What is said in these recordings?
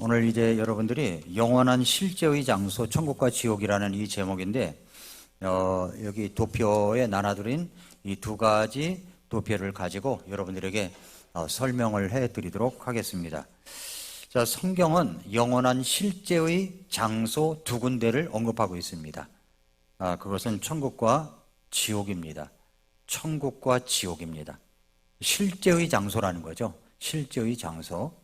오늘 이제 여러분들이 영원한 실제의 장소 천국과 지옥이라는 이 제목인데 여기 도표에 나눠드린 이 두 가지 도표를 가지고 여러분들에게 설명을 해드리도록 하겠습니다. 자, 성경은 영원한 실제의 장소 두 군데를 언급하고 있습니다. 그것은 천국과 지옥입니다. 천국과 지옥입니다. 실제의 장소라는 거죠. 실제의 장소.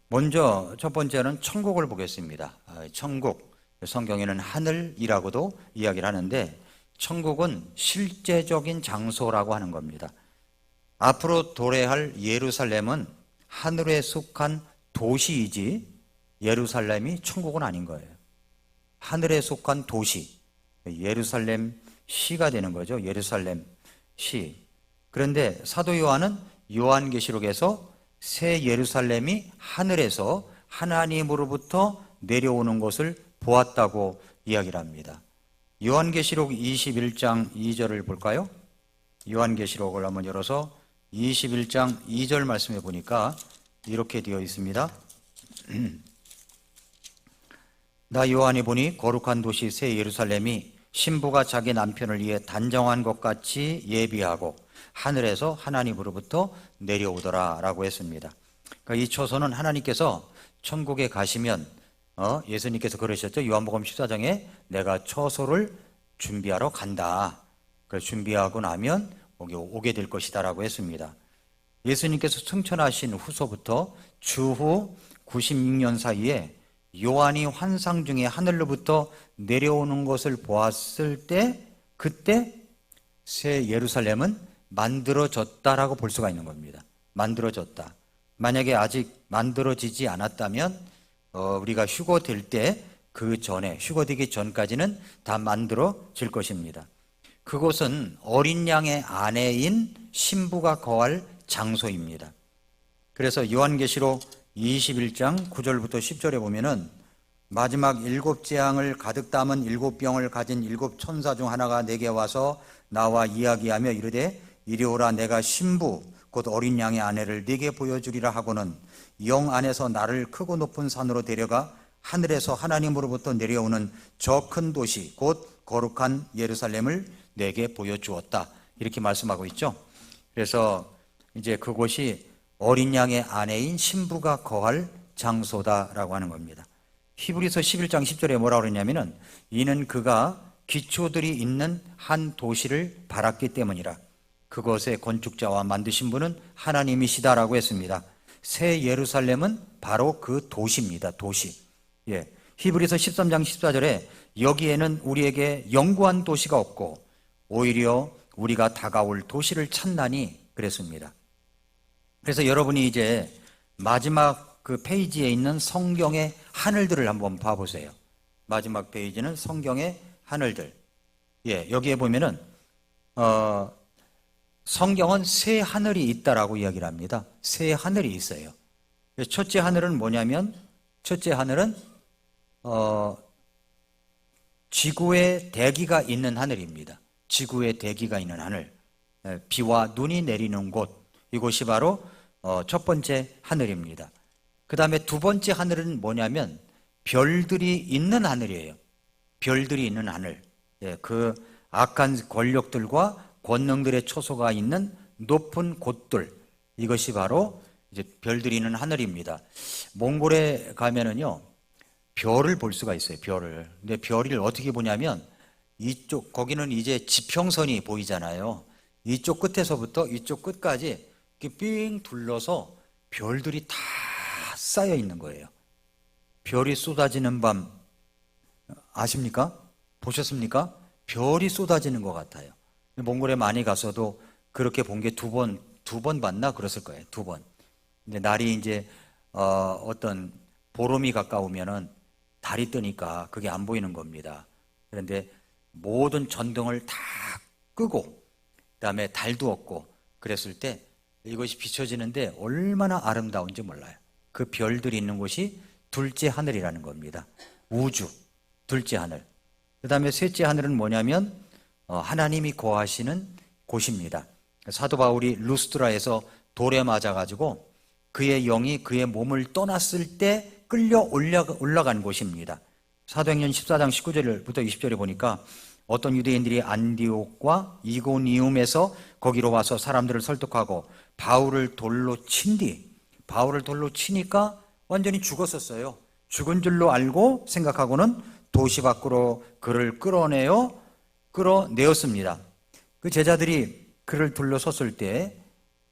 먼저 첫 번째는 천국을 보겠습니다. 천국, 성경에는 하늘이라고도 이야기를 하는데 천국은 실제적인 장소라고 하는 겁니다. 앞으로 도래할 예루살렘은 하늘에 속한 도시이지 예루살렘이 천국은 아닌 거예요. 하늘에 속한 도시, 예루살렘 시가 되는 거죠. 예루살렘 시. 그런데 사도 요한은 요한계시록에서 새 예루살렘이 하늘에서 하나님으로부터 내려오는 것을 보았다고 이야기를 합니다. 요한계시록 21장 2절을 볼까요? 요한계시록을 한번 열어서 21장 2절 말씀해 보니까 이렇게 되어 있습니다. 나 요한이 보니 거룩한 도시 새 예루살렘이 신부가 자기 남편을 위해 단정한 것 같이 예비하고 하늘에서 하나님으로부터 내려오더라 라고 했습니다. 그러니까 이 초소는 하나님께서 천국에 가시면 예수님께서 그러셨죠. 요한복음 14장에 내가 초소를 준비하러 간다. 그래서 준비하고 나면 오게 될 것이다 라고 했습니다. 예수님께서 승천하신 후서부터 주후 96년 사이에 요한이 환상 중에 하늘로부터 내려오는 것을 보았을 때 그때 새 예루살렘은 만들어졌다라고 볼 수가 있는 겁니다. 만들어졌다. 만약에 아직 만들어지지 않았다면 우리가 휴거될 때 그 전에 휴거되기 전까지는 다 만들어질 것입니다. 그곳은 어린 양의 아내인 신부가 거할 장소입니다. 그래서 요한계시록 21장 9절부터 10절에 보면은 마지막 7재앙을 가득 담은 7병을 가진 7천사 중 하나가 내게 와서 나와 이야기하며 이르되 이리 오라. 내가 신부 곧 어린 양의 아내를 네게 보여주리라 하고는 영 안에서 나를 크고 높은 산으로 데려가 하늘에서 하나님으로부터 내려오는 저 큰 도시 곧 거룩한 예루살렘을 내게 보여주었다. 이렇게 말씀하고 있죠. 그래서 이제 그곳이 어린 양의 아내인 신부가 거할 장소다라고 하는 겁니다. 히브리서 11장 10절에 뭐라고 그러냐면은 이는 그가 기초들이 있는 한 도시를 바랐기 때문이라. 그것의 건축자와 만드신 분은 하나님이시다라고 했습니다. 새 예루살렘은 바로 그 도시입니다. 도시. 히브리서 13장 14절에 여기에는 우리에게 영구한 도시가 없고 오히려 우리가 다가올 도시를 찾나니 그랬습니다. 그래서 여러분이 이제 마지막 그 페이지에 있는 성경의 하늘들을 한번 봐보세요. 마지막 페이지는 성경의 하늘들. 여기에 보면은 성경은 새 하늘이 있다라고 이야기를 합니다. 새 하늘이 있어요. 첫째 하늘은 뭐냐면 첫째 하늘은 지구에 대기가 있는 하늘입니다. 지구에 대기가 있는 하늘. 비와 눈이 내리는 곳. 이곳이 바로 첫 번째 하늘입니다. 그 다음에 두 번째 하늘은 뭐냐면 별들이 있는 하늘이에요. 별들이 있는 하늘. 그 악한 권력들과 권능들의 초소가 있는 높은 곳들. 이것이 바로 이제 별들이 있는 하늘입니다. 몽골에 가면은요, 별을 볼 수가 있어요. 별을. 근데 별을 어떻게 보냐면 이쪽, 거기는 이제 지평선이 보이잖아요. 이쪽 끝에서부터 이쪽 끝까지 이렇게 삥 둘러서 별들이 다 쌓여 있는 거예요. 별이 쏟아지는 밤 아십니까? 보셨습니까? 별이 쏟아지는 것 같아요. 몽골에 많이 가서도 그렇게 본 게 두 번 봤나 그랬을 거예요. 두 번. 근데 날이 이제 어떤 보름이 가까우면은 달이 뜨니까 그게 안 보이는 겁니다. 그런데 모든 전등을 다 끄고 그다음에 달도 없고 그랬을 때 이것이 비춰지는데 얼마나 아름다운지 몰라요. 그 별들이 있는 곳이 둘째 하늘이라는 겁니다. 우주, 둘째 하늘. 그 다음에 셋째 하늘은 뭐냐면 하나님이 거하시는 곳입니다. 사도 바울이 루스드라에서 돌에 맞아가지고 그의 영이 그의 몸을 떠났을 때 끌려 올라간 곳입니다. 사도행전 14장 19절부터 20절에 보니까 어떤 유대인들이 안디옥과 이고니움에서 거기로 와서 사람들을 설득하고 바울을 돌로 치니까 완전히 죽었었어요. 죽은 줄로 알고 생각하고는 도시 밖으로 그를 끌어내었습니다. 그 제자들이 그를 둘러섰을 때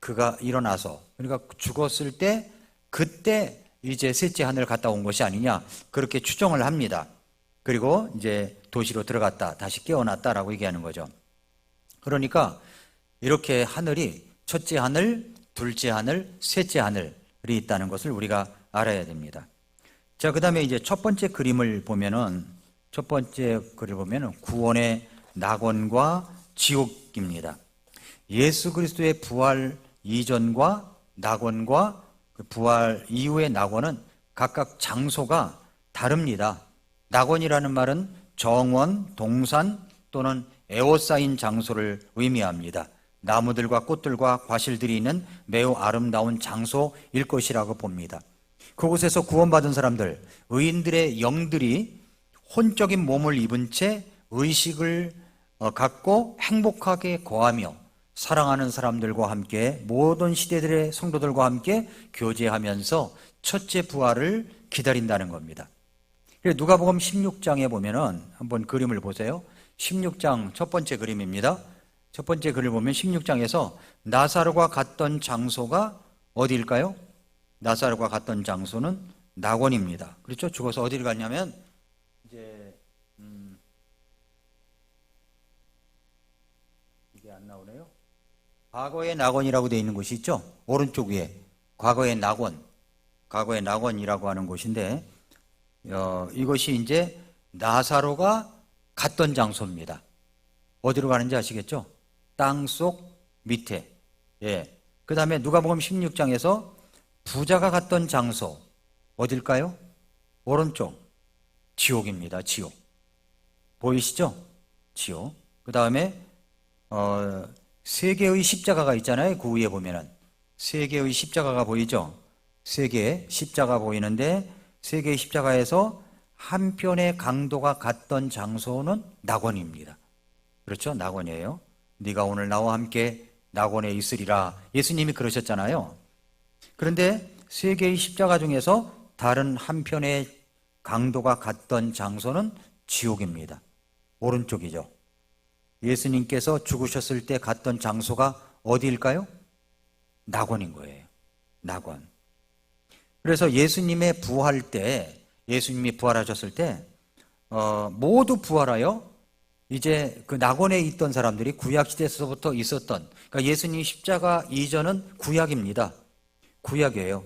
그가 일어나서, 그러니까 죽었을 때 그때 이제 셋째 하늘 갔다 온 것이 아니냐, 그렇게 추정을 합니다. 그리고 이제 도시로 들어갔다, 다시 깨어났다라고 얘기하는 거죠. 그러니까 이렇게 하늘이 첫째 하늘, 둘째 하늘, 셋째 하늘이 있다는 것을 우리가 알아야 됩니다. 자, 그 다음에 이제 첫 번째 그림을 보면은 구원의 낙원과 지옥입니다. 예수 그리스도의 부활 이전과 낙원과 부활 이후의 낙원은 각각 장소가 다릅니다. 낙원이라는 말은 정원, 동산 또는 에워싸인 장소를 의미합니다. 나무들과 꽃들과 과실들이 있는 매우 아름다운 장소일 것이라고 봅니다. 그곳에서 구원받은 사람들, 의인들의 영들이 혼적인 몸을 입은 채 의식을 갖고 행복하게 거하며 사랑하는 사람들과 함께 모든 시대들의 성도들과 함께 교제하면서 첫째 부활을 기다린다는 겁니다. 누가복음 16장에 보면은 한번 그림을 보세요. 16장 첫 번째 그림입니다. 첫 번째 그림을 보면 16장에서 나사로가 갔던 장소가 어디일까요? 나사로가 갔던 장소는 낙원입니다. 그렇죠? 죽어서 어디를 갔냐면 이제 이게 안 나오네요. 과거의 낙원이라고 되어 있는 곳이 있죠? 오른쪽 위에 과거의 낙원이라고 하는 곳인데 이것이 이제 나사로가 갔던 장소입니다. 어디로 가는지 아시겠죠? 땅속 밑에. 예. 그 다음에 누가복음 16장에서 부자가 갔던 장소 어딜까요? 오른쪽 지옥입니다. 지옥 보이시죠? 지옥. 그 다음에 세 개의 십자가가 있잖아요. 그 위에 보면은 세 개의 십자가가 보이죠? 세 개의 십자가 보이는데 세 개의 십자가에서 한편의 강도가 갔던 장소는 낙원입니다. 그렇죠? 낙원이에요. 네가 오늘 나와 함께 낙원에 있으리라. 예수님이 그러셨잖아요. 그런데 세 개의 십자가 중에서 다른 한편의 강도가 갔던 장소는 지옥입니다. 오른쪽이죠. 예수님께서 죽으셨을 때 갔던 장소가 어디일까요? 낙원인 거예요. 낙원. 그래서 예수님의 부활 때, 예수님이 부활하셨을 때 모두 부활하여 이제 그 낙원에 있던 사람들이 구약시대에서부터 있었던, 그러니까 예수님 십자가 이전은 구약입니다. 구약이에요.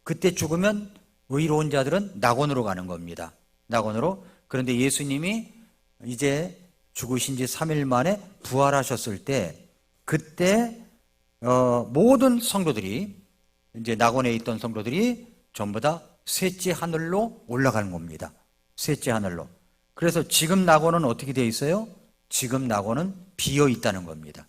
그때 죽으면 의로운 자들은 낙원으로 가는 겁니다. 낙원으로. 그런데 예수님이 이제 죽으신 지 3일 만에 부활하셨을 때 그때 모든 성도들이 이제 낙원에 있던 성도들이 전부 다 셋째 하늘로 올라가는 겁니다. 셋째 하늘로. 그래서 지금 낙원은 어떻게 되어 있어요? 지금 낙원은 비어 있다는 겁니다.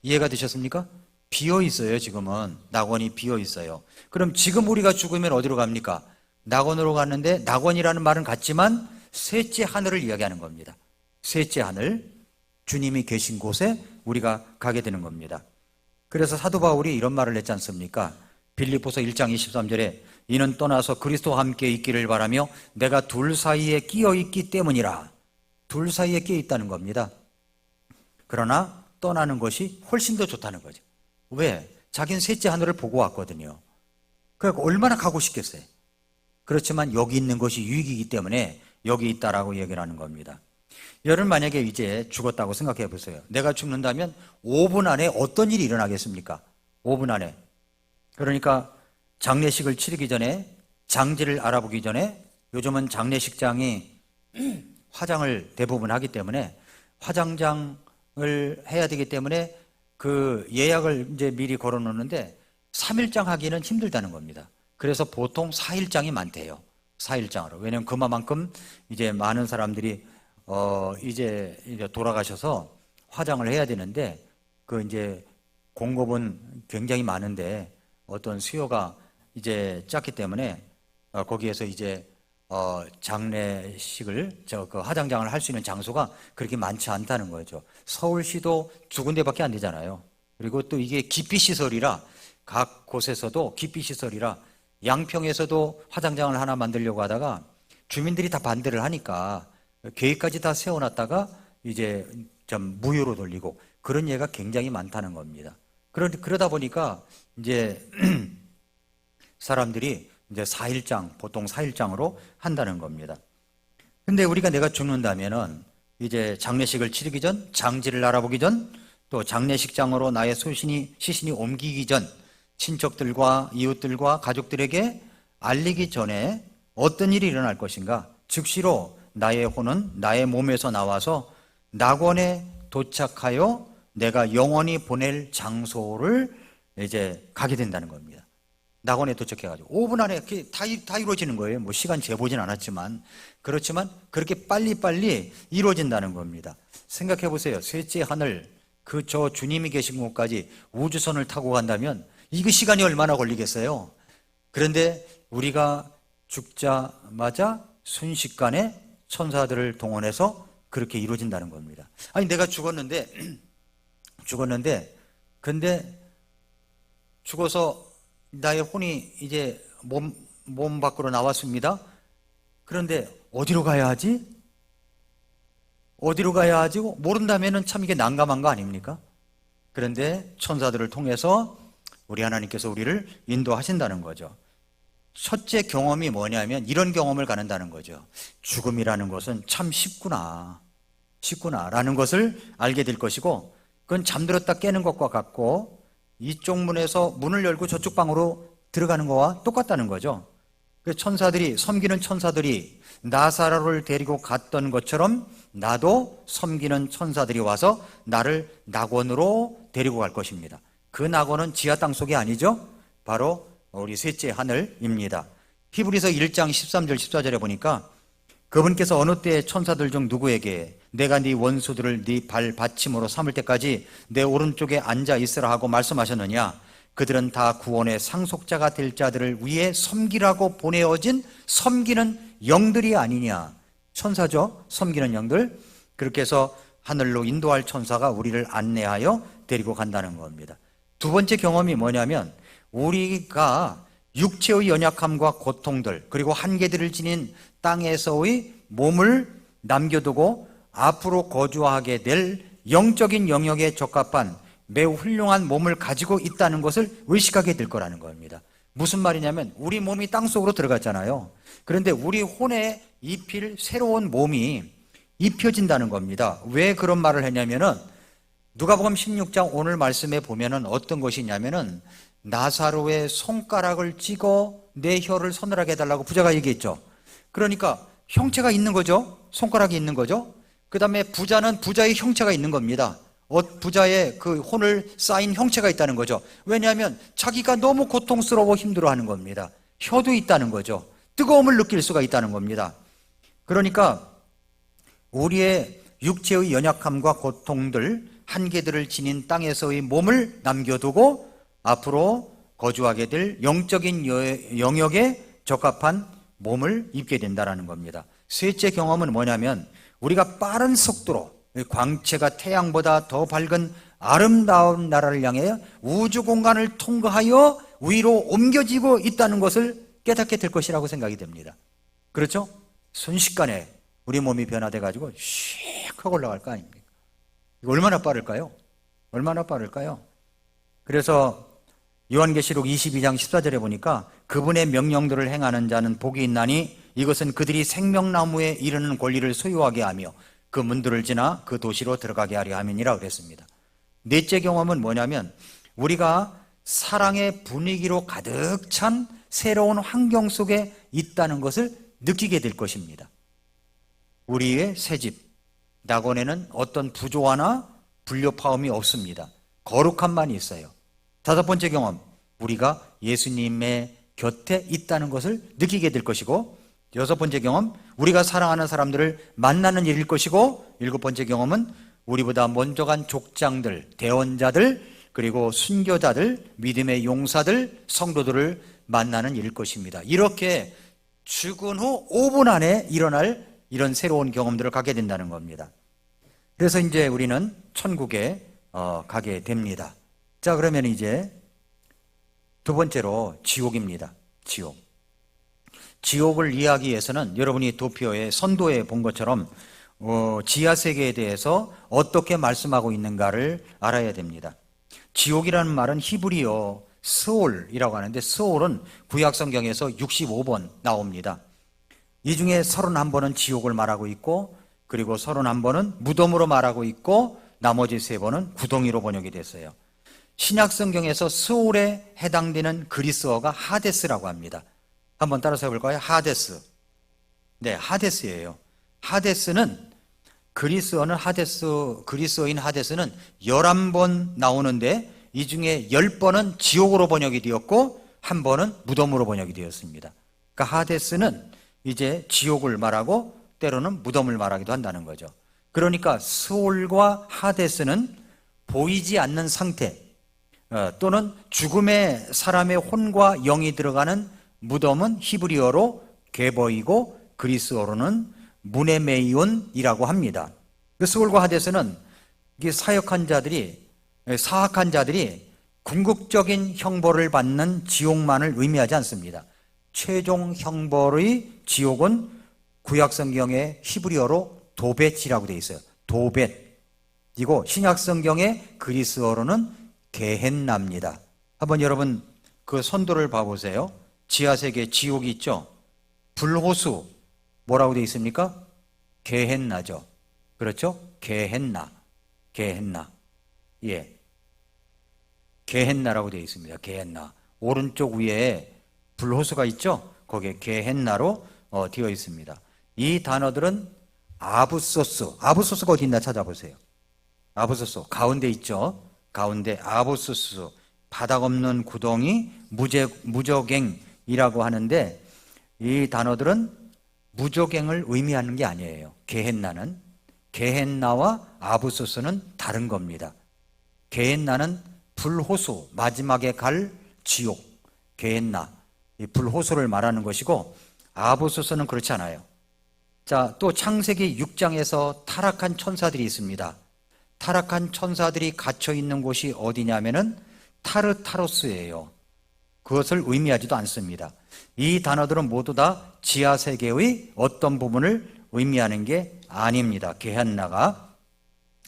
이해가 되셨습니까? 비어 있어요. 지금은 낙원이 비어 있어요. 그럼 지금 우리가 죽으면 어디로 갑니까? 낙원으로 갔는데 낙원이라는 말은 같지만 셋째 하늘을 이야기하는 겁니다. 셋째 하늘, 주님이 계신 곳에 우리가 가게 되는 겁니다. 그래서 사도 바울이 이런 말을 했지 않습니까? 빌립보서 1장 23절에 이는 떠나서 그리스도와 함께 있기를 바라며 내가 둘 사이에 끼어 있기 때문이라. 둘 사이에 끼어 있다는 겁니다. 그러나 떠나는 것이 훨씬 더 좋다는 거죠. 왜? 자기는 셋째 하늘을 보고 왔거든요. 그러니까 얼마나 가고 싶겠어요. 그렇지만 여기 있는 것이 유익이기 때문에 여기 있다라고 얘기를 하는 겁니다. 여러분 만약에 이제 죽었다고 생각해 보세요. 내가 죽는다면 5분 안에 어떤 일이 일어나겠습니까? 5분 안에. 그러니까 장례식을 치르기 전에, 장지를 알아보기 전에, 요즘은 장례식장이 화장을 대부분 하기 때문에 화장장을 해야 되기 때문에 그 예약을 이제 미리 걸어 놓는데 3일장 하기는 힘들다는 겁니다. 그래서 보통 4일장이 많대요. 4일장으로. 왜냐하면 그만큼 이제 많은 사람들이 이제 돌아가셔서 화장을 해야 되는데 그 이제 공급은 굉장히 많은데 어떤 수요가 이제 작기 때문에 거기에서 이제 장례식을 그 화장장을 할 수 있는 장소가 그렇게 많지 않다는 거죠. 서울시도 두 군데밖에 안 되잖아요. 그리고 또 이게 기피시설이라 각 곳에서도 기피시설이라 양평에서도 화장장을 하나 만들려고 하다가 주민들이 다 반대를 하니까 계획까지 다 세워놨다가 이제 좀 무효로 돌리고 그런 예가 굉장히 많다는 겁니다. 그러다 보니까 이제 사람들이 이제 4일장, 보통 4일장으로 한다는 겁니다. 근데 우리가 내가 죽는다면은 이제 장례식을 치르기 전, 장지를 알아보기 전, 또 장례식장으로 나의 시신이 옮기기 전, 친척들과 이웃들과 가족들에게 알리기 전에 어떤 일이 일어날 것인가? 즉시로 나의 혼은 나의 몸에서 나와서 낙원에 도착하여 내가 영원히 보낼 장소를 이제 가게 된다는 겁니다. 낙원에 도착해가지고 5분 안에 다 이루어지는 거예요. 뭐 시간 재보진 않았지만 그렇지만 그렇게 빨리빨리 이루어진다는 겁니다. 생각해 보세요. 셋째 하늘 저 주님이 계신 곳까지 우주선을 타고 간다면 이거 시간이 얼마나 걸리겠어요? 그런데 우리가 죽자마자 순식간에 천사들을 동원해서 그렇게 이루어진다는 겁니다. 아니 내가 죽었는데 근데 죽어서 나의 혼이 이제 몸 밖으로 나왔습니다. 그런데 어디로 가야 하지? 모른다면은 참 이게 난감한 거 아닙니까? 그런데 천사들을 통해서 우리 하나님께서 우리를 인도하신다는 거죠. 첫째 경험이 뭐냐면 이런 경험을 갖는다는 거죠. 죽음이라는 것은 참 쉽구나라는 것을 알게 될 것이고, 그건 잠들었다 깨는 것과 같고 이쪽 문에서 문을 열고 저쪽 방으로 들어가는 거와 똑같다는 거죠. 그래서 섬기는 천사들이 나사로를 데리고 갔던 것처럼 나도 섬기는 천사들이 와서 나를 낙원으로 데리고 갈 것입니다. 그 낙원은 지하 땅 속이 아니죠. 바로 우리 셋째 하늘입니다. 히브리서 1장 13절 14절에 보니까 그분께서 어느 때에 천사들 중 누구에게 내가 네 원수들을 네 발 받침으로 삼을 때까지 내 오른쪽에 앉아 있으라 하고 말씀하셨느냐? 그들은 다 구원의 상속자가 될 자들을 위해 섬기라고 보내어진 섬기는 영들이 아니냐. 천사죠. 섬기는 영들. 그렇게 해서 하늘로 인도할 천사가 우리를 안내하여 데리고 간다는 겁니다. 두 번째 경험이 뭐냐면 우리가 육체의 연약함과 고통들 그리고 한계들을 지닌 땅에서의 몸을 남겨두고 앞으로 거주하게 될 영적인 영역에 적합한 매우 훌륭한 몸을 가지고 있다는 것을 의식하게 될 거라는 겁니다. 무슨 말이냐면 우리 몸이 땅속으로 들어갔잖아요. 그런데 우리 혼에 입힐 새로운 몸이 입혀진다는 겁니다. 왜 그런 말을 했냐면은 누가복음 16장 오늘 말씀에 보면은 어떤 것이 있냐면은 나사로의 손가락을 찍어 내 혀를 서늘하게 해달라고 부자가 얘기했죠. 그러니까 형체가 있는 거죠. 손가락이 있는 거죠. 그 다음에 부자는 부자의 형체가 있는 겁니다. 부자의 그 혼을 쌓인 형체가 있다는 거죠. 왜냐하면 자기가 너무 고통스러워 힘들어하는 겁니다. 혀도 있다는 거죠. 뜨거움을 느낄 수가 있다는 겁니다. 그러니까 우리의 육체의 연약함과 고통들, 한계들을 지닌 땅에서의 몸을 남겨두고 앞으로 거주하게 될 영적인 영역에 적합한 몸을 입게 된다는 겁니다. 셋째 경험은 뭐냐면 우리가 빠른 속도로 광채가 태양보다 더 밝은 아름다운 나라를 향해 우주 공간을 통과하여 위로 옮겨지고 있다는 것을 깨닫게 될 것이라고 생각이 됩니다. 그렇죠? 순식간에 우리 몸이 변화돼 가지고 슉 하고 올라갈 거 아닙니까? 이거 얼마나 빠를까요? 그래서 요한계시록 22장 14절에 보니까 그분의 명령들을 행하는 자는 복이 있나니 이것은 그들이 생명나무에 이르는 권리를 소유하게 하며 그 문들을 지나 그 도시로 들어가게 하려 함이니라 그랬습니다. 넷째 경험은 뭐냐면 우리가 사랑의 분위기로 가득 찬 새로운 환경 속에 있다는 것을 느끼게 될 것입니다. 우리의 새집 낙원에는 어떤 부조화나 불협화음이 없습니다. 거룩함만 있어요. 다섯 번째 경험, 우리가 예수님의 곁에 있다는 것을 느끼게 될 것이고, 여섯 번째 경험, 우리가 사랑하는 사람들을 만나는 일일 것이고, 일곱 번째 경험은 우리보다 먼저 간 족장들, 대언자들, 그리고 순교자들, 믿음의 용사들, 성도들을 만나는 일일 것입니다. 이렇게 죽은 후 5분 안에 일어날 이런 새로운 경험들을 갖게 된다는 겁니다. 그래서 이제 우리는 천국에 가게 됩니다. 자, 그러면 이제 두 번째로 지옥입니다. 지옥을 이해하기 위해서는 여러분이 도표에 선도에 본 것처럼 지하세계에 대해서 어떻게 말씀하고 있는가를 알아야 됩니다. 지옥이라는 말은 히브리어 스올이라고 하는데, 스올은 구약성경에서 65번 나옵니다. 이 중에 31번은 지옥을 말하고 있고, 그리고 31번은 무덤으로 말하고 있고, 나머지 3번은 구덩이로 번역이 됐어요. 신약성경에서 스올에 해당되는 그리스어가 하데스라고 합니다. 한번 따라서 해볼까요? 하데스. 네, 하데스예요. 하데스는 그리스어인 하데스는 11번 나오는데, 이 중에 10번은 지옥으로 번역이 되었고 1번은 무덤으로 번역이 되었습니다. 그러니까 하데스는 이제 지옥을 말하고 때로는 무덤을 말하기도 한다는 거죠. 그러니까 스올과 하데스는 보이지 않는 상태, 또는 죽음의 사람의 혼과 영이 들어가는 무덤은 히브리어로 게버이고 그리스어로는 무네메이온이라고 합니다. 그 스올과 하데스는 이게 사악한 자들이 궁극적인 형벌을 받는 지옥만을 의미하지 않습니다. 최종 형벌의 지옥은 구약성경의 히브리어로 도벳이라고 되어 있어요. 도벳이고 신약성경의 그리스어로는 게헨나입니다. 한번 여러분 그 선도를 봐보세요. 지하세계 지옥이 있죠. 불호수 뭐라고 되어 있습니까? 게헨나죠. 그렇죠? 게헨나. 예, 게헨나라고 되어 있습니다. 게헨나. 오른쪽 위에 불호수가 있죠? 거기에 게헨나로 되어 있습니다. 이 단어들은 아부소스가 어디 있나 찾아보세요. 아부소스 가운데 있죠? 가운데 아부소스, 바닥 없는 구덩이, 무저갱이라고 하는데, 이 단어들은 무저갱을 의미하는 게 아니에요. 게헨나와 아부소스는 다른 겁니다. 게헨나는 불호수, 마지막에 갈 지옥, 게헨나, 이 불호수를 말하는 것이고, 아부소스는 그렇지 않아요. 자, 또 창세기 6장에서 타락한 천사들이 있습니다. 타락한 천사들이 갇혀 있는 곳이 어디냐면은 타르타로스예요. 그것을 의미하지도 않습니다. 이 단어들은 모두 다 지하세계의 어떤 부분을 의미하는 게 아닙니다. 게헨나가.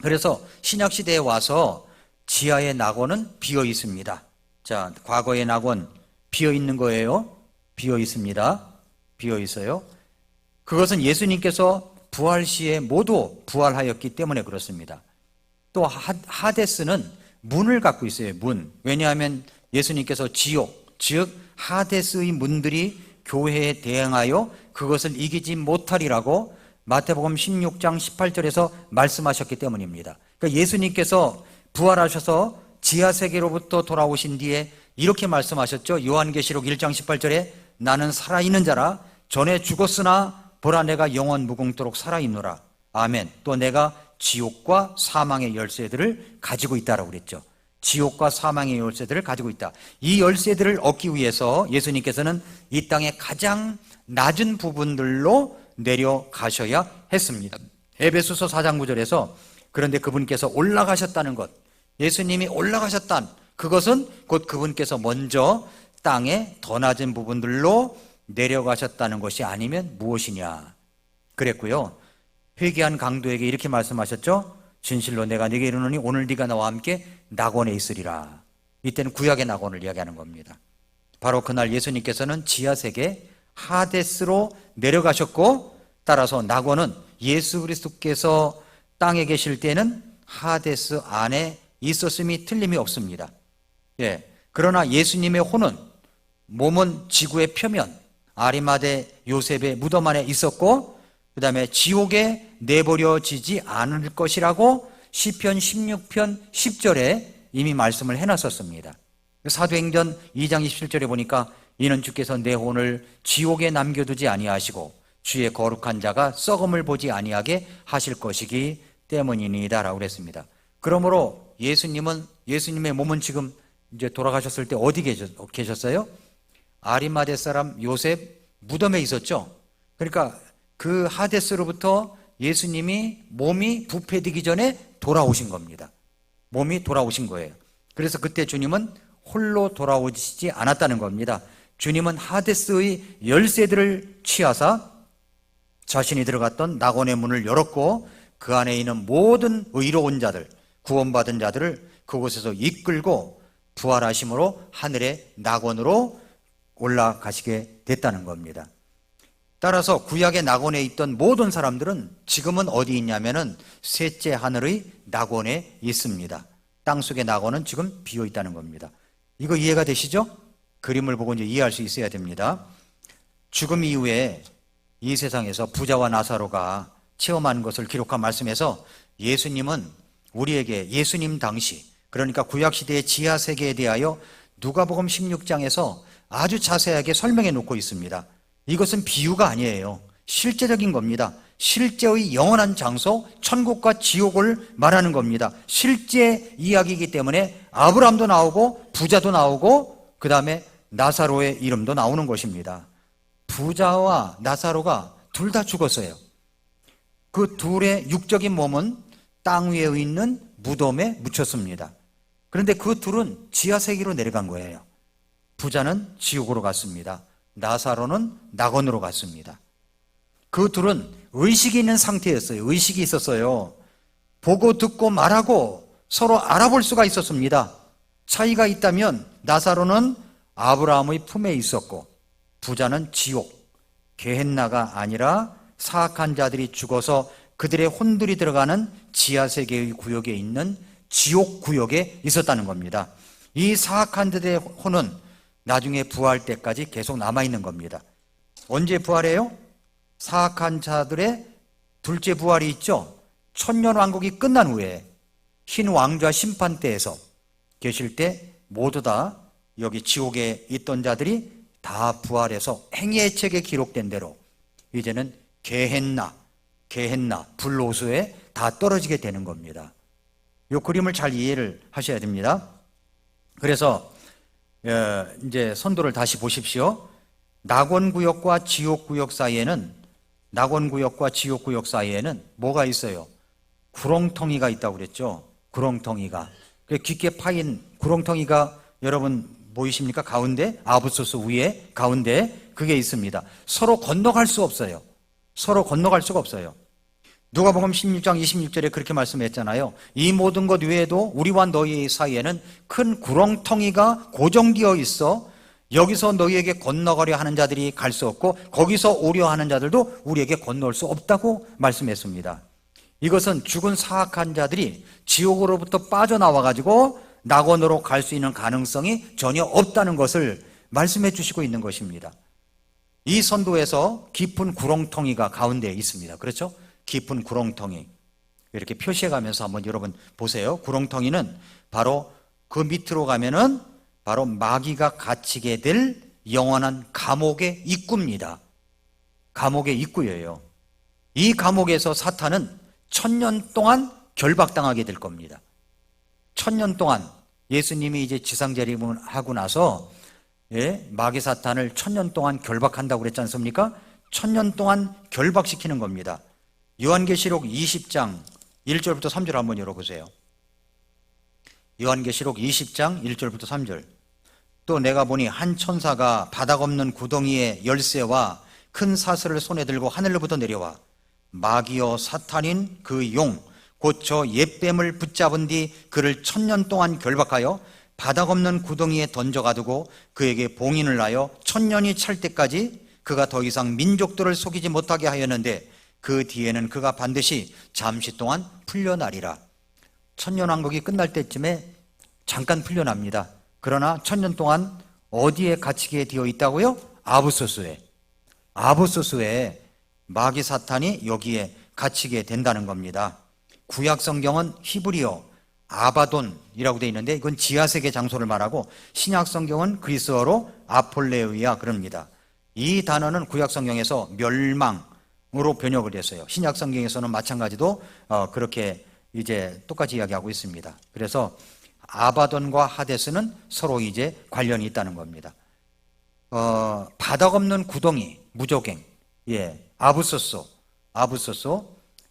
그래서 신약시대에 와서 지하의 낙원은 비어 있습니다. 자, 과거의 낙원 비어 있는 거예요. 비어 있습니다. 비어 있어요. 그것은 예수님께서 부활 시에 모두 부활하였기 때문에 그렇습니다. 또 하데스는 문을 갖고 있어요. 문. 왜냐하면 예수님께서 지옥, 즉 하데스의 문들이 교회에 대항하여 그것을 이기지 못하리라고 마태복음 16장 18절에서 말씀하셨기 때문입니다. 그러니까 예수님께서 부활하셔서 지하세계로부터 돌아오신 뒤에 이렇게 말씀하셨죠. 요한계시록 1장 18절에 나는 살아있는 자라, 전에 죽었으나 보라 내가 영원 무궁토록 살아있노라. 아멘. 또 내가 지옥과 사망의 열쇠들을 가지고 있다라고 그랬죠. 지옥과 사망의 열쇠들을 가지고 있다. 이 열쇠들을 얻기 위해서 예수님께서는 이 땅의 가장 낮은 부분들로 내려가셔야 했습니다. 에베소서 4장 9절에서 그런데 그분께서 올라가셨다는 것, 예수님이 올라가셨다는 그것은 곧 그분께서 먼저 땅의 더 낮은 부분들로 내려가셨다는 것이 아니면 무엇이냐 그랬고요. 회개한 강도에게 이렇게 말씀하셨죠. 진실로 내가 네게 이르노니 오늘 네가 나와 함께 낙원에 있으리라. 이때는 구약의 낙원을 이야기하는 겁니다. 바로 그날 예수님께서는 지하세계 하데스로 내려가셨고, 따라서 낙원은 예수 그리스도께서 땅에 계실 때는 하데스 안에 있었음이 틀림이 없습니다. 예. 그러나 예수님의 혼은, 몸은 지구의 표면 아리마대 요셉의 무덤 안에 있었고, 그 다음에 지옥에 내버려지지 않을 것이라고 시편 16편 10절에 이미 말씀을 해놨었습니다. 사도행전 2장 27절에 보니까 이는 주께서 내 혼을 지옥에 남겨두지 아니하시고 주의 거룩한 자가 썩음을 보지 아니하게 하실 것이기 때문이니이다 라고 그랬습니다. 그러므로 예수님의 몸은 지금 이제 돌아가셨을 때 어디 계셨어요? 아리마대 사람 요셉 무덤에 있었죠. 그러니까 그 하데스로부터 예수님이 몸이 부패되기 전에 돌아오신 겁니다. 몸이 돌아오신 거예요. 그래서 그때 주님은 홀로 돌아오시지 않았다는 겁니다. 주님은 하데스의 열쇠들을 취하사 자신이 들어갔던 낙원의 문을 열었고 그 안에 있는 모든 의로운 자들, 구원받은 자들을 그곳에서 이끌고 부활하심으로 하늘의 낙원으로 올라가시게 됐다는 겁니다. 따라서 구약의 낙원에 있던 모든 사람들은 지금은 어디 있냐면은 셋째 하늘의 낙원에 있습니다. 땅속의 낙원은 지금 비어 있다는 겁니다. 이거 이해가 되시죠? 그림을 보고 이제 이해할 수 있어야 됩니다. 죽음 이후에 이 세상에서 부자와 나사로가 체험한 것을 기록한 말씀에서 예수님은 우리에게 예수님 당시, 그러니까 구약시대의 지하세계에 대하여 누가복음 16장에서 아주 자세하게 설명해 놓고 있습니다. 이것은 비유가 아니에요. 실제적인 겁니다. 실제의 영원한 장소, 천국과 지옥을 말하는 겁니다. 실제 이야기이기 때문에 아브라함도 나오고 부자도 나오고 그 다음에 나사로의 이름도 나오는 것입니다. 부자와 나사로가 둘 다 죽었어요. 그 둘의 육적인 몸은 땅 위에 있는 무덤에 묻혔습니다. 그런데 그 둘은 지하세계로 내려간 거예요. 부자는 지옥으로 갔습니다. 나사로는 낙원으로 갔습니다. 그 둘은 의식이 있는 상태였어요. 의식이 있었어요. 보고 듣고 말하고 서로 알아볼 수가 있었습니다. 차이가 있다면 나사로는 아브라함의 품에 있었고 부자는 지옥, 게헨나가 아니라 사악한 자들이 죽어서 그들의 혼들이 들어가는 지하세계의 구역에 있는 지옥 구역에 있었다는 겁니다. 이 사악한 자들의 혼은 나중에 부활 때까지 계속 남아있는 겁니다. 언제 부활해요? 사악한 자들의 둘째 부활이 있죠. 천년왕국이 끝난 후에 흰 왕좌 심판 때에서 계실 때 모두 다 여기 지옥에 있던 자들이 다 부활해서 행위의 책에 기록된 대로 이제는 게헨나 불로소에 다 떨어지게 되는 겁니다. 이 그림을 잘 이해를 하셔야 됩니다. 그래서 이제 선도를 다시 보십시오. 낙원구역과 지옥구역 사이에는 뭐가 있어요? 구렁텅이가 있다고 그랬죠. 구렁텅이가. 깊게 파인 구렁텅이가 여러분 보이십니까? 가운데, 아부소스 위에 가운데 그게 있습니다. 서로 건너갈 수 없어요. 서로 건너갈 수가 없어요. 누가복음 16장 26절에 그렇게 말씀했잖아요. 이 모든 것 외에도 우리와 너희 사이에는 큰 구렁텅이가 고정되어 있어 여기서 너희에게 건너가려 하는 자들이 갈 수 없고 거기서 오려 하는 자들도 우리에게 건너올 수 없다고 말씀했습니다. 이것은 죽은 사악한 자들이 지옥으로부터 빠져나와 가지고 낙원으로 갈 수 있는 가능성이 전혀 없다는 것을 말씀해 주시고 있는 것입니다. 이 선도에서 깊은 구렁텅이가 가운데에 있습니다. 그렇죠? 깊은 구렁텅이 이렇게 표시해 가면서 한번 여러분 보세요. 구렁텅이는 바로 그 밑으로 가면은 바로 마귀가 갇히게 될 영원한 감옥의 입구입니다. 감옥의 입구예요. 이 감옥에서 사탄은 1000년 동안 결박당하게 될 겁니다. 1000년 동안 예수님이 이제 지상재림을 하고 나서 마귀 사탄을 1000년 동안 결박한다고 그랬지 않습니까? 1000년 동안 결박시키는 겁니다. 요한계시록 20장 1절부터 3절 한번 열어보세요. 요한계시록 20장 1절부터 3절. 또 내가 보니 한 천사가 바닥 없는 구덩이의 열쇠와 큰 사슬을 손에 들고 하늘로부터 내려와 마귀여 사탄인 그 용 곧 저 옛뱀을 붙잡은 뒤 그를 1000년 동안 결박하여 바닥 없는 구덩이에 던져가두고 그에게 봉인을 하여 1000년이 찰 때까지 그가 더 이상 민족들을 속이지 못하게 하였는데 그 뒤에는 그가 반드시 잠시 동안 풀려나리라. 1000년왕국이 끝날 때쯤에 잠깐 풀려납니다. 그러나 1000년 동안 어디에 갇히게 되어 있다고요? 아부소스에 마귀 사탄이 여기에 갇히게 된다는 겁니다. 구약 성경은 히브리어 아바돈이라고 되어 있는데 이건 지하세계 장소를 말하고 신약 성경은 그리스어로 아폴레우야 그럽니다. 이 단어는 구약 성경에서 멸망으로 번역을 했어요. 신약 성경에서는 마찬가지도 그렇게 이제 똑같이 이야기하고 있습니다. 그래서 아바돈과 하데스는 서로 이제 관련이 있다는 겁니다. 바닥 없는 구덩이, 무저갱, 아부소소,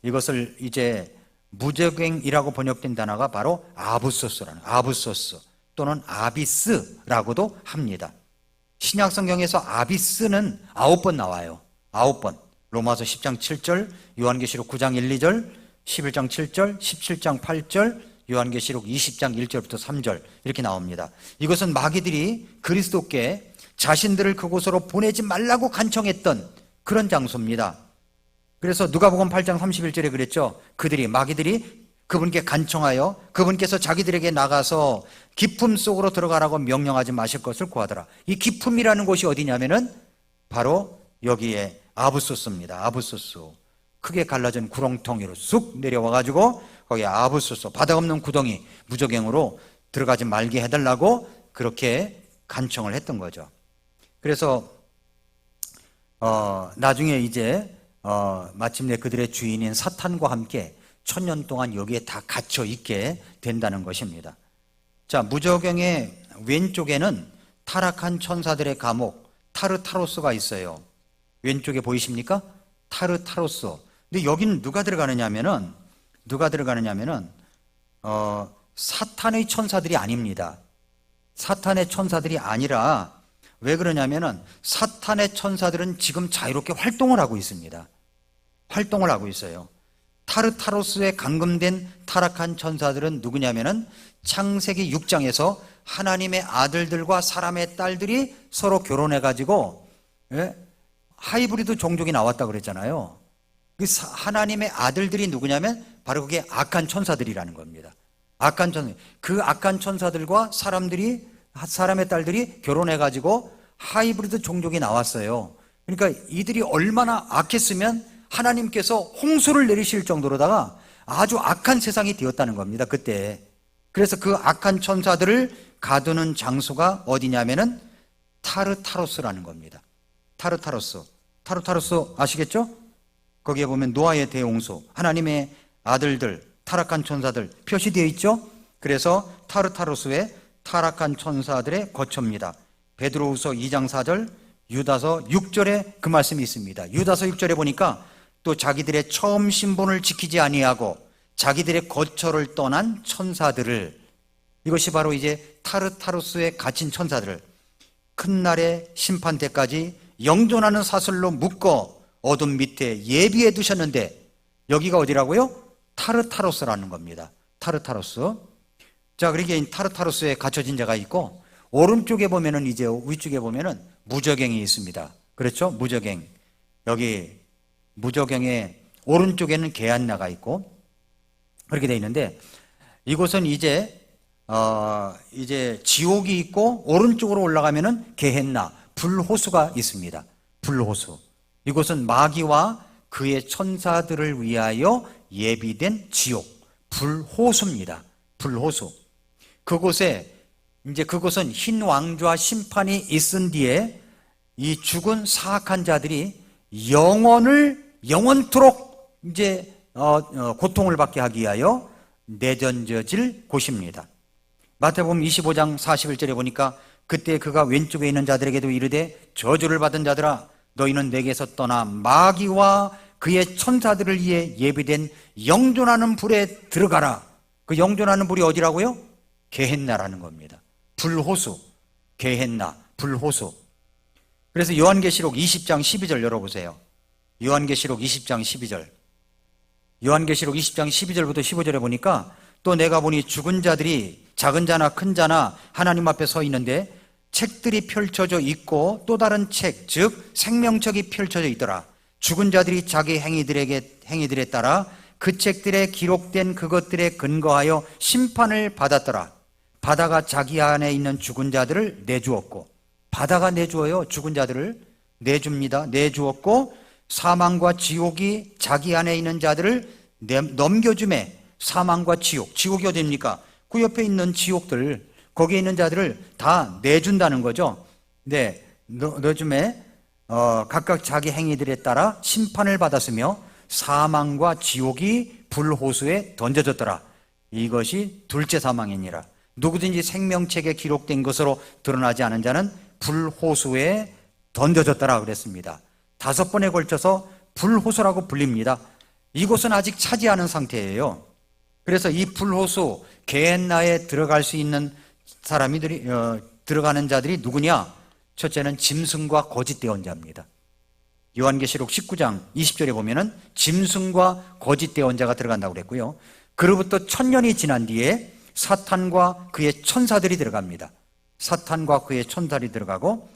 이것을 이제 무저갱이라고 번역된 단어가 바로 아부소스 또는 아비스라고도 합니다. 신약 성경에서 아비스는 9번 나와요. 9번. 로마서 10장 7절, 요한계시록 9장 1, 2절, 11장 7절, 17장 8절, 요한계시록 20장 1절부터 3절 이렇게 나옵니다. 이것은 마귀들이 그리스도께 자신들을 그곳으로 보내지 말라고 간청했던 그런 장소입니다. 그래서 누가복음 8장 31절에 그랬죠. 마귀들이 그분께 간청하여 그분께서 자기들에게 나가서 깊음 속으로 들어가라고 명령하지 마실 것을 구하더라. 이 깊음이라는 곳이 어디냐면은 바로 여기에 아부소스입니다. 아부소스. 크게 갈라진 구렁텅이로 쑥 내려와가지고 거기에 아부소스, 바닥 없는 구덩이, 무저갱으로 들어가지 말게 해달라고 그렇게 간청을 했던 거죠. 그래서 나중에 이제 마침내 그들의 주인인 사탄과 함께 1000년 동안 여기에 다 갇혀 있게 된다는 것입니다. 자, 무저갱의 왼쪽에는 타락한 천사들의 감옥 타르타로스가 있어요. 왼쪽에 보이십니까? 타르타로스. 근데 여기는 누가 들어가느냐면은 사탄의 천사들이 아닙니다. 사탄의 천사들이 아니라, 왜 그러냐면은 사탄의 천사들은 지금 자유롭게 활동을 하고 있습니다. 활동을 하고 있어요. 타르타로스에 감금된 타락한 천사들은 누구냐면은 창세기 6장에서 하나님의 아들들과 사람의 딸들이 서로 결혼해가지고 하이브리드 종족이 나왔다 그랬잖아요. 하나님의 아들들이 누구냐면 바로 그게 악한 천사들이라는 겁니다. 악한 천사. 그 악한 천사들과 사람의 딸들이 결혼해가지고 하이브리드 종족이 나왔어요. 그러니까 이들이 얼마나 악했으면 하나님께서 홍수를 내리실 정도로다가 아주 악한 세상이 되었다는 겁니다. 그때. 그래서 그 악한 천사들을 가두는 장소가 어디냐면은 타르타로스라는 겁니다. 타르타로스 아시겠죠? 거기에 보면 노아의 대홍수, 하나님의 아들들, 타락한 천사들 표시되어 있죠? 그래서 타르타로스의 타락한 천사들의 거처입니다. 베드로후서 2장 4절, 유다서 6절에 그 말씀이 있습니다. 유다서 6절에 보니까 또 자기들의 처음 신분을 지키지 아니하고 자기들의 거처를 떠난 천사들을, 이것이 바로 이제 타르타로스에 갇힌 천사들을 큰 날의 심판 때까지 영존하는 사슬로 묶어 어둠 밑에 예비해 두셨는데, 여기가 어디라고요? 타르타로스라는 겁니다. 타르타로스. 자, 그러니까 타르타로스에 갇혀진 자가 있고, 오른쪽에 보면은, 이제 위쪽에 보면은 무저갱이 있습니다. 그렇죠? 무저갱. 여기 무저갱의 오른쪽에는 게한나가 있고 그렇게 돼 있는데, 이곳은 이제 지옥이 있고 오른쪽으로 올라가면은 게헨나, 불호수가 있습니다. 불호수. 이곳은 마귀와 그의 천사들을 위하여 예비된 지옥, 불호수입니다. 불호수. 그곳은 흰 왕좌 심판이 있은 뒤에 이 죽은 사악한 자들이 영원토록 이제 고통을 받게 하기 위하여 내던져질 곳입니다. 마태복음 25장 41절에 보니까 그때 그가 왼쪽에 있는 자들에게도 이르되 저주를 받은 자들아 너희는 내게서 떠나 마귀와 그의 천사들을 위해 예비된 영존하는 불에 들어가라. 그 영존하는 불이 어디라고요? 게헨나라는 겁니다. 불호수. 게헨나, 불호수. 그래서 요한계시록 20장 12절 열어보세요. 요한계시록 20장 12절. 요한계시록 20장 12절부터 15절에 보니까 또 내가 보니 죽은 자들이 작은 자나 큰 자나 하나님 앞에 서 있는데 책들이 펼쳐져 있고 또 다른 책, 즉 생명책이 펼쳐져 있더라. 죽은 자들이 자기 행위들에 따라 그 책들에 기록된 그것들에 근거하여 심판을 받았더라. 바다가 자기 안에 있는 죽은 자들을 내주었고, 바다가 내주어요. 죽은 자들을 내줍니다. 내주었고 사망과 지옥이 자기 안에 있는 자들을 넘겨주매, 사망과 지옥이 어디입니까? 그 옆에 있는 지옥들, 거기에 있는 자들을 다 내준다는 거죠. 네, 내주매 각각 자기 행위들에 따라 심판을 받았으며 사망과 지옥이 불호수에 던져졌더라. 이것이 둘째 사망이니라. 누구든지 생명책에 기록된 것으로 드러나지 않은 자는 불호수에 던져졌더라 그랬습니다. 5번에 걸쳐서 불호수라고 불립니다. 이곳은 아직 차지 않은 상태예요. 그래서 이 불호수 게헨나에 들어갈 수 있는 사람들이 들어가는 자들이 누구냐? 첫째는 짐승과 거짓 대언자입니다. 요한계시록 19장 20절에 보면은 짐승과 거짓 대언자가 들어간다고 그랬고요. 그로부터 1000년이 지난 뒤에 사탄과 그의 천사들이 들어갑니다. 사탄과 그의 천사들이 들어가고,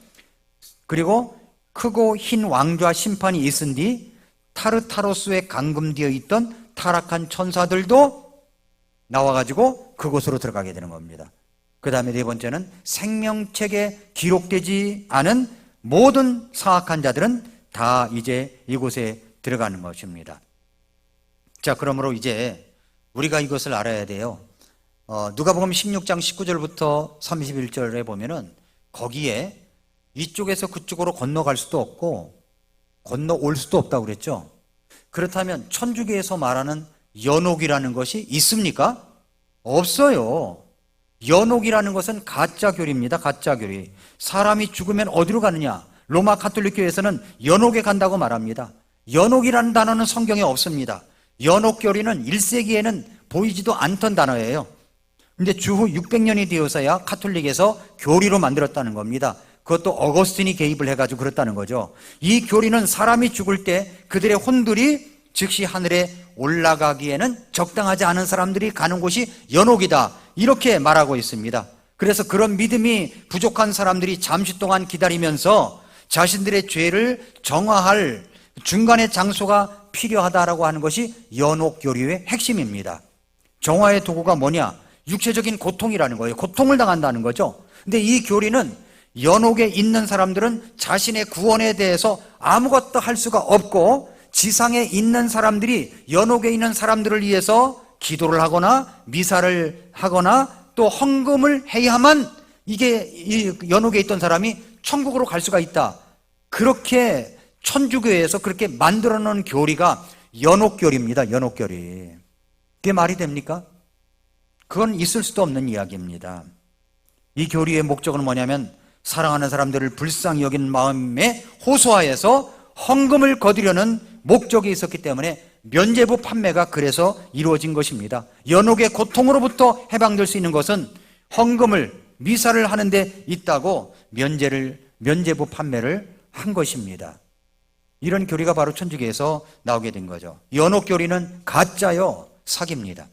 그리고 크고 흰 왕좌 심판이 있은 뒤 타르타로스에 감금되어 있던 타락한 천사들도 나와가지고 그곳으로 들어가게 되는 겁니다. 그 다음에 네 번째는 생명책에 기록되지 않은 모든 사악한 자들은 다 이제 이곳에 들어가는 것입니다. 자, 그러므로 이제 우리가 이것을 알아야 돼요. 누가복음 16장 19절부터 31절에 보면은 거기에 이쪽에서 그쪽으로 건너갈 수도 없고 건너올 수도 없다고 그랬죠. 그렇다면 천주교에서 말하는 연옥이라는 것이 있습니까? 없어요. 연옥이라는 것은 가짜 교리입니다. 가짜 교리. 사람이 죽으면 어디로 가느냐? 로마 가톨릭 교회에서는 연옥에 간다고 말합니다. 연옥이라는 단어는 성경에 없습니다. 연옥 교리는 1세기에는 보이지도 않던 단어예요. 근데 주후 600년이 되어서야 가톨릭에서 교리로 만들었다는 겁니다. 그것도 어거스틴이 개입을 해가지고 그렇다는 거죠. 이 교리는 사람이 죽을 때 그들의 혼들이 즉시 하늘에 올라가기에는 적당하지 않은 사람들이 가는 곳이 연옥이다, 이렇게 말하고 있습니다. 그래서 그런 믿음이 부족한 사람들이 잠시 동안 기다리면서 자신들의 죄를 정화할 중간의 장소가 필요하다라고 하는 것이 연옥 교리의 핵심입니다. 정화의 도구가 뭐냐? 육체적인 고통이라는 거예요. 고통을 당한다는 거죠. 근데 이 교리는 연옥에 있는 사람들은 자신의 구원에 대해서 아무것도 할 수가 없고, 지상에 있는 사람들이 연옥에 있는 사람들을 위해서 기도를 하거나 미사를 하거나 또 헌금을 해야만 이게 이 연옥에 있던 사람이 천국으로 갈 수가 있다. 그렇게 천주교에서 그렇게 만들어 놓은 교리가 연옥교리입니다. 연옥교리. 그게 말이 됩니까? 그건 있을 수도 없는 이야기입니다. 이 교리의 목적은 뭐냐면 사랑하는 사람들을 불쌍히 여기는 마음에 호소하여서 헌금을 거두려는 목적이 있었기 때문에 면죄부 판매가 그래서 이루어진 것입니다. 연옥의 고통으로부터 해방될 수 있는 것은 헌금을, 미사를 하는 데 있다고 면죄부 판매를 한 것입니다. 이런 교리가 바로 천주교에서 나오게 된 거죠. 연옥 교리는 가짜요, 사기입니다.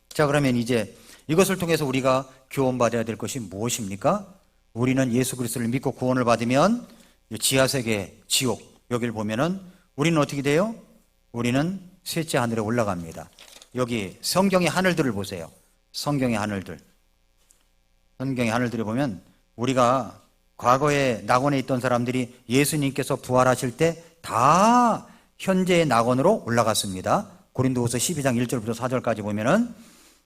자, 그러면 이제 이것을 통해서 우리가 교훈받아야 될 것이 무엇입니까? 우리는 예수 그리스도를 믿고 구원을 받으면 지하세계, 지옥, 여기를 보면은 우리는 어떻게 돼요? 우리는 셋째 하늘에 올라갑니다. 여기 성경의 하늘들을 보세요. 성경의 하늘들. 성경의 하늘들을 보면 우리가 과거에 낙원에 있던 사람들이 예수님께서 부활하실 때 다 현재의 낙원으로 올라갔습니다. 고린도후서 12장 1절부터 4절까지 보면은,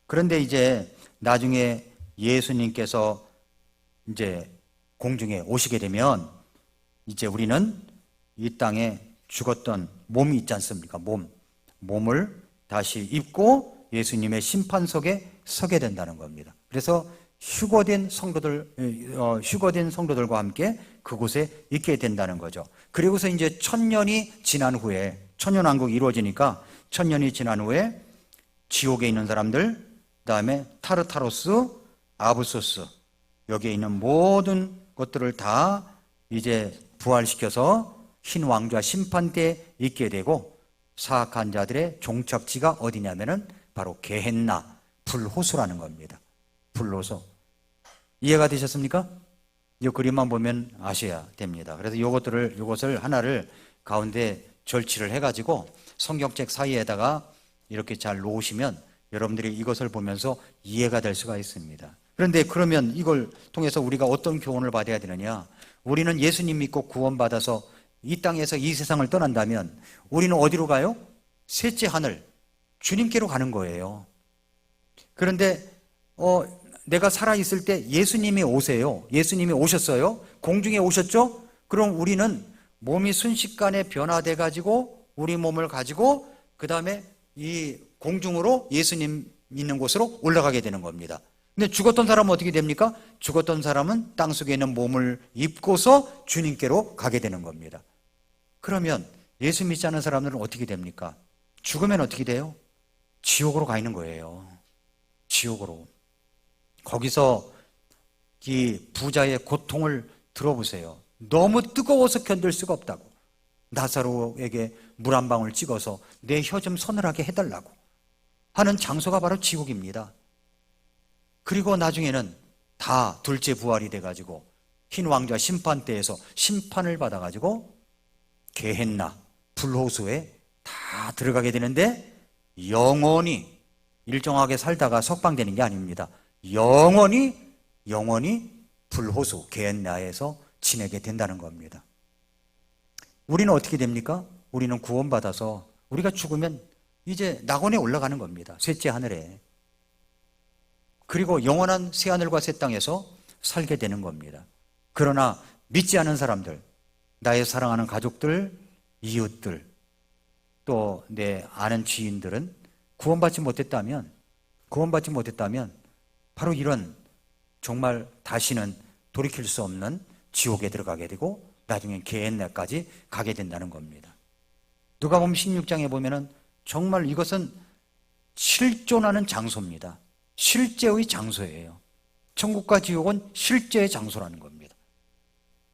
그런데 이제 나중에 예수님께서 이제 공중에 오시게 되면 이제 우리는 이 땅에 죽었던 몸이 있지 않습니까? 몸을 다시 입고 예수님의 심판석에 서게 된다는 겁니다. 그래서 휴거된 성도들과 함께 그곳에 있게 된다는 거죠. 그리고서 이제 1000년이 지난 후에, 천년왕국이 이루어지니까 1000년이 지난 후에 지옥에 있는 사람들, 그 다음에 타르타로스, 아브소스, 여기에 있는 모든 것들을 다 이제 부활시켜서 흰 왕좌 심판 때 있게 되고, 사악한 자들의 종착지가 어디냐면은 바로 게헨나, 불호수라는 겁니다. 불호수. 이해가 되셨습니까? 이 그림만 보면 아셔야 됩니다. 그래서 이것을 하나를 가운데 절치를 해가지고 성경책 사이에다가 이렇게 잘 놓으시면 여러분들이 이것을 보면서 이해가 될 수가 있습니다. 그런데 그러면 이걸 통해서 우리가 어떤 교훈을 받아야 되느냐? 우리는 예수님 믿고 구원받아서 이 땅에서 이 세상을 떠난다면 우리는 어디로 가요? 셋째 하늘, 주님께로 가는 거예요. 그런데 내가 살아있을 때 예수님이 오세요. 예수님이 오셨어요. 공중에 오셨죠? 그럼 우리는 몸이 순식간에 변화돼 가지고 우리 몸을 가지고 그 다음에 이 공중으로 예수님 있는 곳으로 올라가게 되는 겁니다. 근데 죽었던 사람은 어떻게 됩니까? 죽었던 사람은 땅속에 있는 몸을 입고서 주님께로 가게 되는 겁니다. 그러면 예수 믿지 않은 사람들은 어떻게 됩니까? 죽으면 어떻게 돼요? 지옥으로 가 있는 거예요. 지옥으로. 거기서 이 부자의 고통을 들어보세요. 너무 뜨거워서 견딜 수가 없다고. 나사로에게 물 한 방울 찍어서 내 혀 좀 서늘하게 해달라고 하는 장소가 바로 지옥입니다. 그리고 나중에는 다 둘째 부활이 돼가지고 흰 왕좌 심판대에서 심판을 받아가지고 게헨나 불호수에 다 들어가게 되는데, 영원히 일정하게 살다가 석방되는 게 아닙니다. 영원히 불호수 게헨나에서 지내게 된다는 겁니다. 우리는 어떻게 됩니까? 우리는 구원받아서 우리가 죽으면 이제 낙원에 올라가는 겁니다. 셋째 하늘에. 그리고 영원한 새하늘과 새 땅에서 살게 되는 겁니다. 그러나 믿지 않은 사람들, 나의 사랑하는 가족들, 이웃들, 또 내 아는 지인들은 구원받지 못했다면 바로 이런 정말 다시는 돌이킬 수 없는 지옥에 들어가게 되고 나중엔 게헨나까지 가게 된다는 겁니다. 누가복음 16장에 보면은 정말 이것은 실존하는 장소입니다. 실제의 장소예요. 천국과 지옥은 실제의 장소라는 겁니다.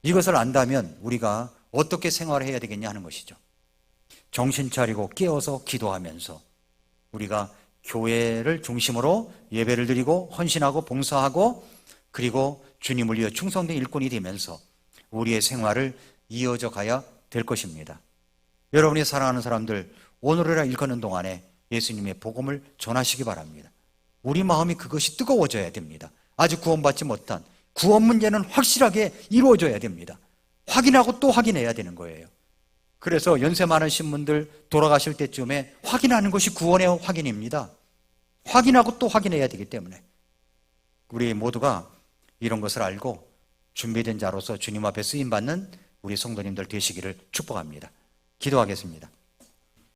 이것을 안다면 우리가 어떻게 생활해야 되겠냐 하는 것이죠. 정신 차리고 깨어서 기도하면서 우리가 교회를 중심으로 예배를 드리고 헌신하고 봉사하고 그리고 주님을 위해 충성된 일꾼이 되면서 우리의 생활을 이어져 가야 될 것입니다. 여러분이 사랑하는 사람들, 오늘이라 일컫는 동안에 예수님의 복음을 전하시기 바랍니다. 우리 마음이 그것이 뜨거워져야 됩니다. 아직 구원받지 못한 구원 문제는 확실하게 이루어져야 됩니다. 확인하고 또 확인해야 되는 거예요. 그래서 연세 많으신 분들 돌아가실 때쯤에 확인하는 것이 구원의 확인입니다. 확인하고 또 확인해야 되기 때문에 우리 모두가 이런 것을 알고 준비된 자로서 주님 앞에 쓰임받는 우리 성도님들 되시기를 축복합니다. 기도하겠습니다.